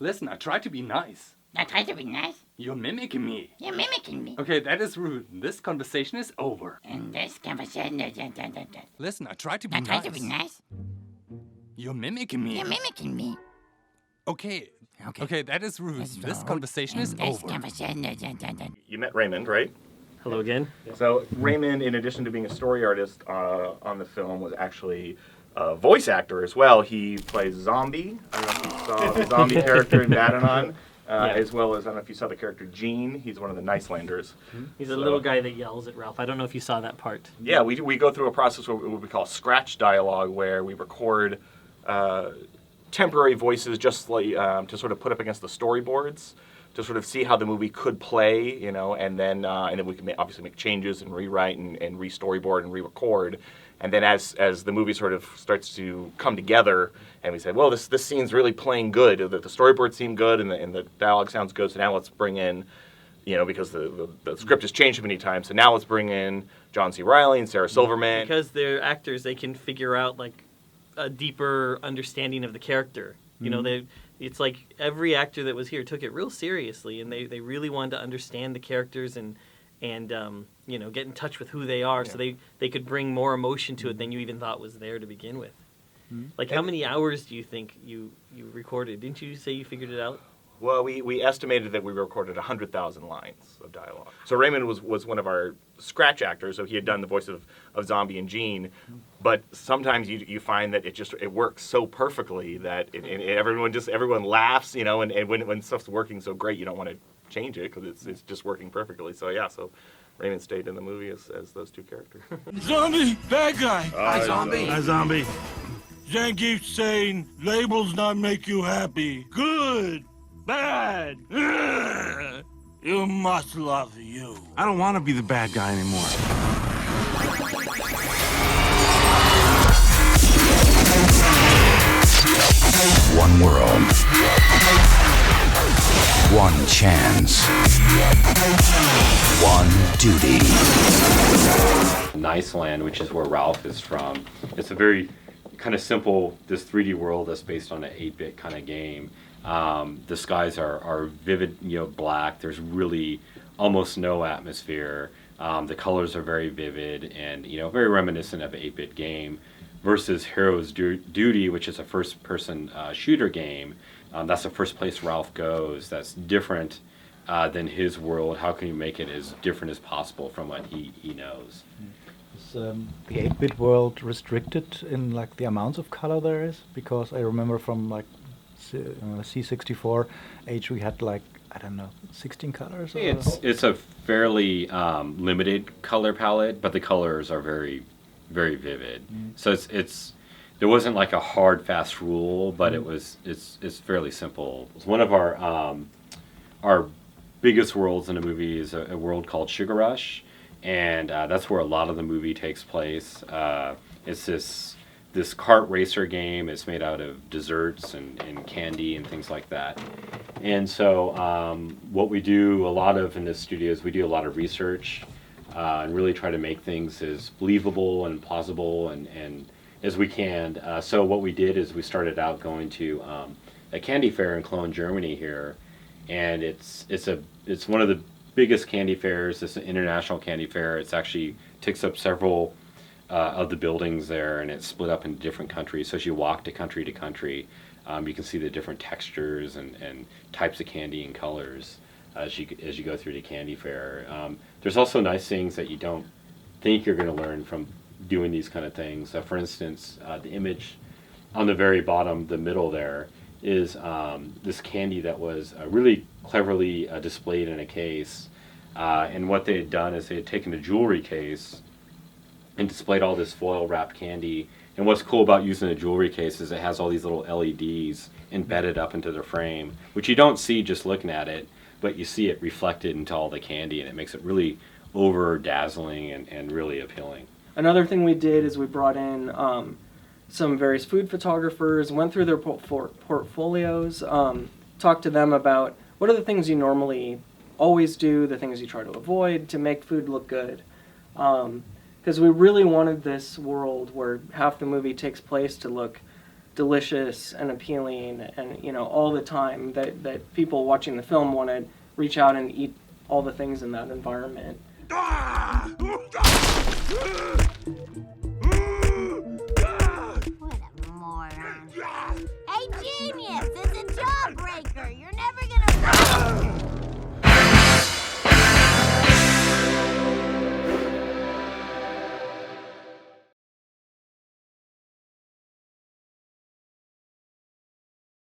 Listen, I try to be nice. I try to be nice. You're mimicking me. You're mimicking me. Okay, that is rude. This conversation is over. And this conversation... Listen, I try to be I nice. try to be nice. You're mimicking me. You're mimicking me. Okay, that is rude. This conversation is over. You met Raymond, right? Hello again. So Raymond, in addition to being a story artist on the film, was actually a voice actor as well. He plays Zombie. I don't know if you saw the zombie character in Batzman, as well as, I don't know if you saw the character Gene. He's one of the Nicelanders. He's a little guy that yells at Ralph. I don't know if you saw that part. Yeah, we go through a process what we call scratch dialogue, where we record temporary voices just like to sort of put up against the storyboards to sort of see how the movie could play, you know, and then we can obviously make changes and rewrite and re-storyboard and re-record. And then as the movie sort of starts to come together, and we say, well, this scene's really playing good. The storyboards seem good, and the dialogue sounds good. So now let's bring in, you know, because the script has changed many times. So now let's bring in John C. Reilly and Sarah Silverman. Because they're actors, they can figure out like a deeper understanding of the character. You know, it's like every actor that was here took it real seriously, and they really wanted to understand the characters and you know, get in touch with who they are, so they could bring more emotion to it than you even thought was there to begin with. Like, how many hours do you think you recorded? Didn't you say you figured it out? Well, we estimated that we recorded 100,000 lines of dialogue. So Raymond was one of our scratch actors, so he had done the voice of Zombie and Gene. But sometimes you find that it works so perfectly that everyone laughs, you know, and when stuff's working so great, you don't want to change it because it's just working perfectly. So so Raymond stayed in the movie as those two characters. Zombie, bad guy. Hi, Zombie. Hi, Zombie. Jen keeps saying labels not make you happy. Good, bad. You must love you. I don't want to be the bad guy anymore. One world. One chance. One duty. Niceland, which is where Ralph is from. It's a very kind of simple, this 3D world that's based on an 8-bit kind of game. The skies are vivid, you know, black. There's really almost no atmosphere. The colors are very vivid and, you know, very reminiscent of an 8-bit game. Versus Hero's Duty, which is a first-person shooter game. That's the first place Ralph goes. That's different than his world. How can you make it as different as possible from what he knows? Is the 8-bit world restricted in like the amounts of color there is? Because I remember from like C64 age we had like, I don't know, 16 colors? Or It's a fairly limited color palette, but the colors are very, very vivid. So it's there wasn't like a hard fast rule, but it's fairly simple. One of our biggest worlds in the movie is a world called Sugar Rush, and that's where a lot of the movie takes place. It's this kart racer game. It's made out of desserts and candy and things like that. And so what we do a lot of in this studio is we do a lot of research and really try to make things as believable and plausible and as we can. So what we did is we started out going to a candy fair in Cologne, Germany here, and it's one of the biggest candy fairs. It's an international candy fair. It's actually takes up several of the buildings there, and it's split up into different countries. So as you walk to country, you can see the different textures and types of candy and colors as you go through the candy fair. There's also nice things that you don't think you're going to learn from doing these kind of things. For instance, the image on the very bottom, the middle there, is this candy that was really cleverly displayed in a case. And what they had done is they had taken a jewelry case and displayed all this foil wrapped candy. And what's cool about using a jewelry case is it has all these little LEDs embedded up into the frame, which you don't see just looking at it, but you see it reflected into all the candy, and it makes it really over dazzling and really appealing. Another thing we did is we brought in some various food photographers, went through their portfolios, talked to them about what are the things you normally always do, the things you try to avoid to make food look good. Because we really wanted this world where half the movie takes place to look delicious and appealing, and all the time that people watching the film want to reach out and eat all the things in that environment.